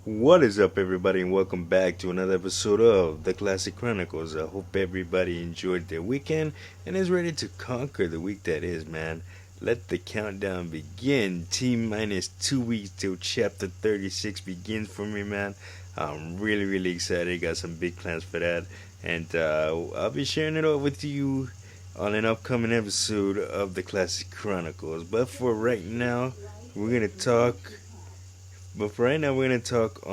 What is up, everybody, and welcome back to another episode of the Classic Chronicles. I hope everybody enjoyed their weekend and is ready to conquer the week that is, man. Let the countdown begin. T minus 2 weeks till chapter 36 begins for me, man. I'm really excited. Got some big plans for that. And I'll be sharing it all with you on an upcoming episode of the Classic Chronicles. But for right now, we're going to talk but for right now, we're gonna talk.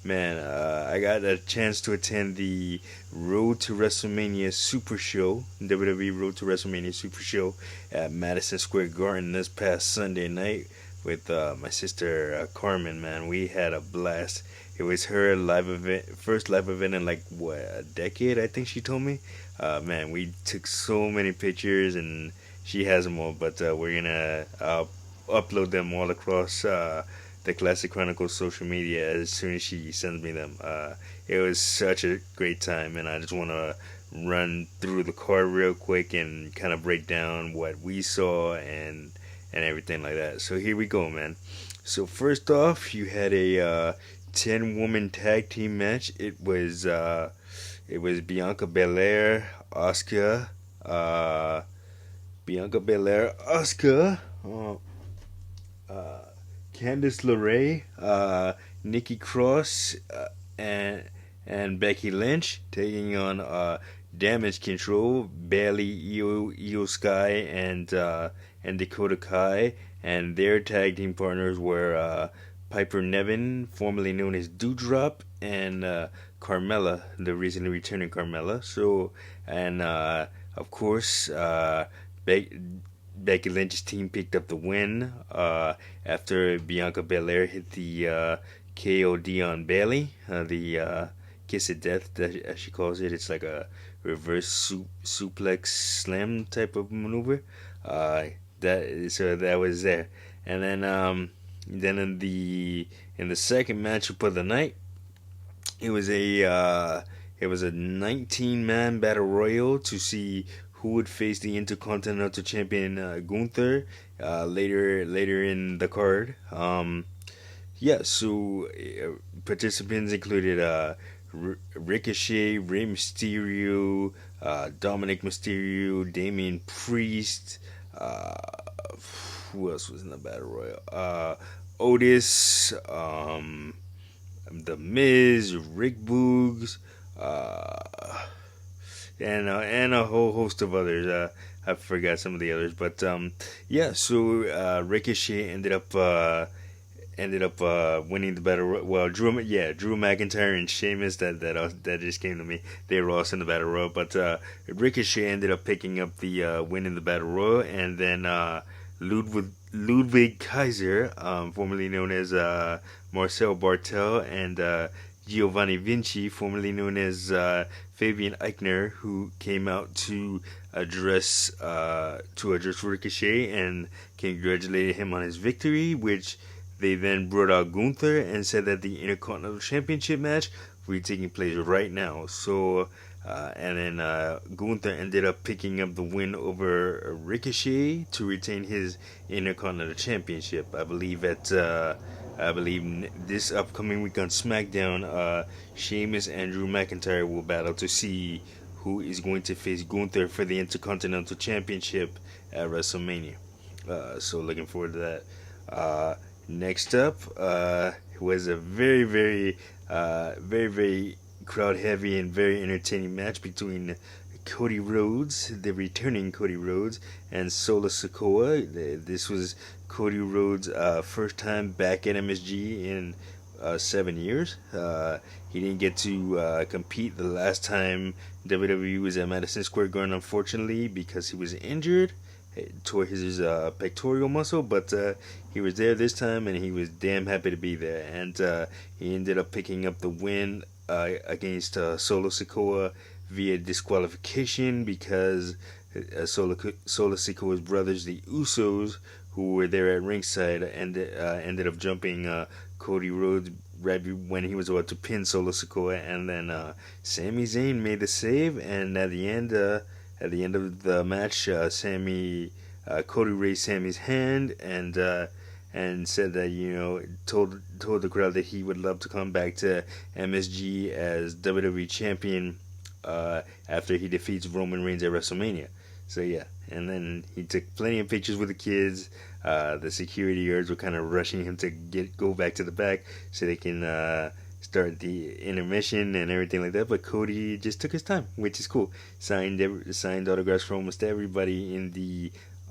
Man, I got a chance to attend the Road to WrestleMania Super Show, WWE Road to WrestleMania Super Show at Madison Square Garden this past Sunday night with my sister Carmen. Man, we had a blast. It was her live event, first live event in like what a decade, I think she told me. Man, we took so many pictures, and she has them all. But we're gonna upload them all across the Classic Chronicles social media as soon as she sends me them. It was such a great time, and I just want to run through the card real quick and kind of break down what we saw and everything like that. So here we go, man. So first off, you had a 10-woman tag team match. It was uh, Bianca Belair, Asuka. Uh, Candice LeRae, Nikki Cross, and Becky Lynch taking on Damage Control, Bailey, Io Sky, and Dakota Kai, and their tag team partners were Piper Niven, formerly known as Doudrop, and Carmella, the recently returning Carmella. So, and of course, Becky Lynch's team picked up the win after Bianca Belair hit the KOD on Bailey, the kiss of death, as she calls it. It's like a reverse suplex slam type of maneuver. That was there, and then in the second matchup of the night, it was a 19-man battle royal to see who would face the Intercontinental Champion Gunther later in the card. Yeah, so participants included Ricochet, Rey Mysterio, Dominic Mysterio, Damian Priest. Who else was in the battle royal? Otis, The Miz, Rick Boogs. And a whole host of others. I forgot some of the others, but yeah. So Ricochet ended up winning the battle. Well, Drew McIntyre and Sheamus. That just came to me. They were also in the battle royal, but Ricochet ended up picking up the win in the battle royal, and then Ludwig Kaiser, formerly known as Marcel Bartel, and Giovanni Vinci, formerly known as Fabian Eichner, who came out to address Ricochet and congratulated him on his victory, which they then brought out Gunther and said that the Intercontinental Championship match will be taking place right now. So, and then Gunther ended up picking up the win over Ricochet to retain his Intercontinental Championship. I believe this upcoming week on SmackDown, Sheamus and Drew McIntyre will battle to see who is going to face Gunther for the Intercontinental Championship at WrestleMania. So looking forward to that. Next up was a very crowd heavy and very entertaining match between Cody Rhodes, the returning Cody Rhodes, and Solo Sikoa. This was Cody Rhodes' first time back at MSG in 7 years. He didn't get to compete the last time WWE was at Madison Square Garden, unfortunately, because he was injured. He tore his pectoral muscle, but he was there this time, and he was damn happy to be there. And he ended up picking up the win against Solo Sikoa via disqualification because Solo Sikoa's brothers, the Usos, who were there at ringside, ended up jumping Cody Rhodes right when he was about to pin Solo Sikoa, and then Sami Zayn made the save, and at the end of the match, Cody raised Sami's hand, and and said that told the crowd that he would love to come back to MSG as WWE champion after he defeats Roman Reigns at WrestleMania. So yeah, and then he took plenty of pictures with the kids. The security guards were kind of rushing him to go back to the back so they can start the intermission and everything like that. But Cody just took his time, which is cool. Signed autographs for almost everybody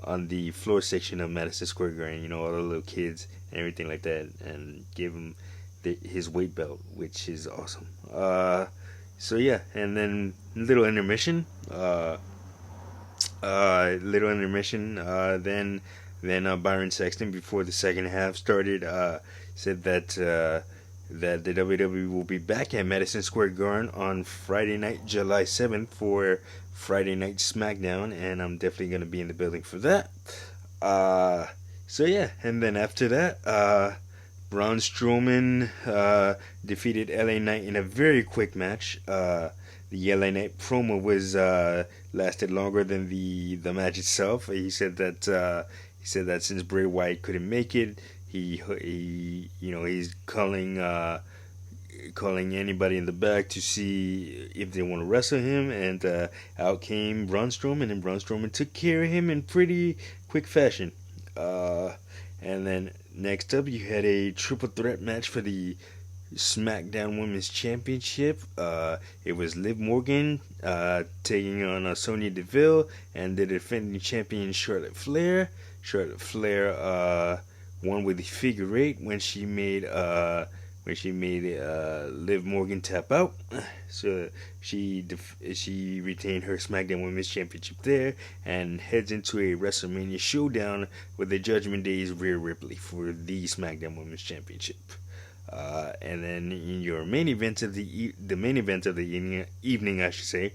on the floor section of Madison Square Garden. All the little kids and everything like that, and gave him his weight belt, which is awesome. So yeah, and then little intermission. Then Byron Saxton, before the second half started, said that the WWE will be back at Madison Square Garden on Friday night, July 7th, for Friday Night SmackDown, and I'm definitely going to be in the building for that. So yeah, and then after that, Braun Strowman defeated LA Knight in a very quick match. The LA Knight promo was lasted longer than the match itself. He said that since Bray Wyatt couldn't make it, he's calling anybody in the back to see if they want to wrestle him, and out came Braun Strowman, and Braun Strowman took care of him in pretty quick fashion. And then next up, you had a triple threat match for the SmackDown Women's Championship. It was Liv Morgan taking on Sonya Deville and the defending champion Charlotte Flair. Charlotte Flair won with the figure eight when she made Liv Morgan tap out. So she retained her SmackDown Women's Championship there and heads into a WrestleMania showdown with the Judgment Day's Rhea Ripley for the SmackDown Women's Championship. And then in your main event of the evening, I should say,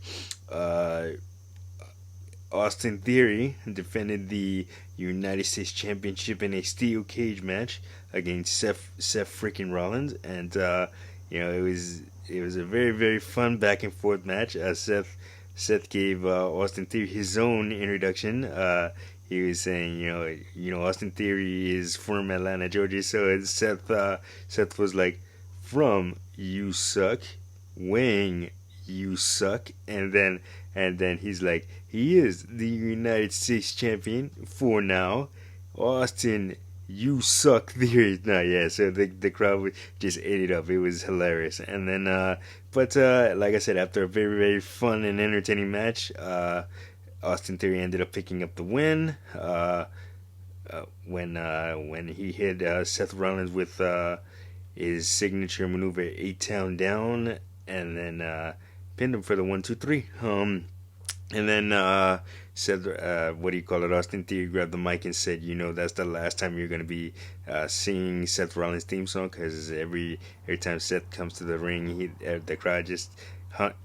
Austin Theory defended the United States Championship in a steel cage match against Seth freaking Rollins, and it was a very, very fun back and forth match. Seth gave Austin Theory his own introduction. He was saying, Austin Theory is from Atlanta, Georgia. So Seth was like, from you suck, weighing you suck, and then he's like, he is the United States champion for now, Austin. You suck Theory. No, yeah. So the crowd just ate it up. It was hilarious. And then, but like I said, after a very, very fun and entertaining match, Austin Theory ended up picking up the win when he hit Seth Rollins with his signature maneuver, 8-Town Down, and then pinned him for the 1-2-3. And then Austin Theory grabbed the mic and said, that's the last time you're going to be singing Seth Rollins' theme song, because every time Seth comes to the ring, the crowd just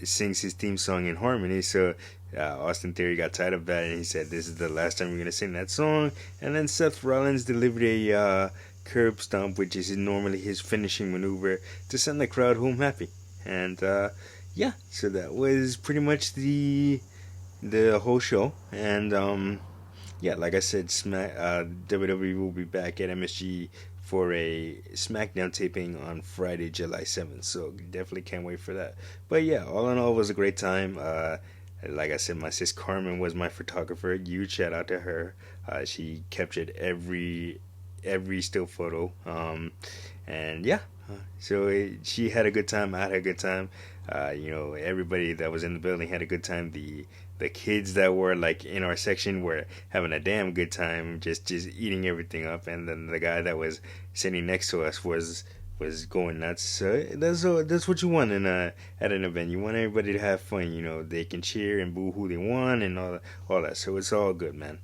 sings his theme song in harmony. So Austin Theory got tired of that, and he said, this is the last time we're going to sing that song. And then Seth Rollins delivered a curb stomp, which is normally his finishing maneuver, to send the crowd home happy. And yeah, so that was pretty much the whole show. And yeah, like I said, WWE will be back at MSG for a SmackDown taping on Friday, July 7th. So definitely can't wait for that. But yeah, all in all, it was a great time. Like I said, my sis Carmen was my photographer. Huge shout out to her. She captured every still photo. And yeah, so she had a good time. I had a good time. Everybody that was in the building had a good time. The kids that were like in our section were having a damn good time, just eating everything up. And then the guy that was sitting next to us was going nuts. So that's what you want at an event. You want everybody to have fun. They can cheer and boo who they want and all that. So it's all good, man.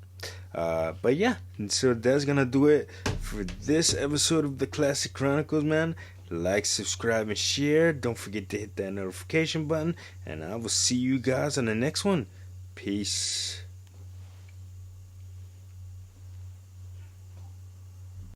But yeah, so that's gonna do it for this episode of the Klassic Chronicles, man. Like, subscribe, and share. Don't forget to hit that notification button, and I will see you guys on the next one. Peace.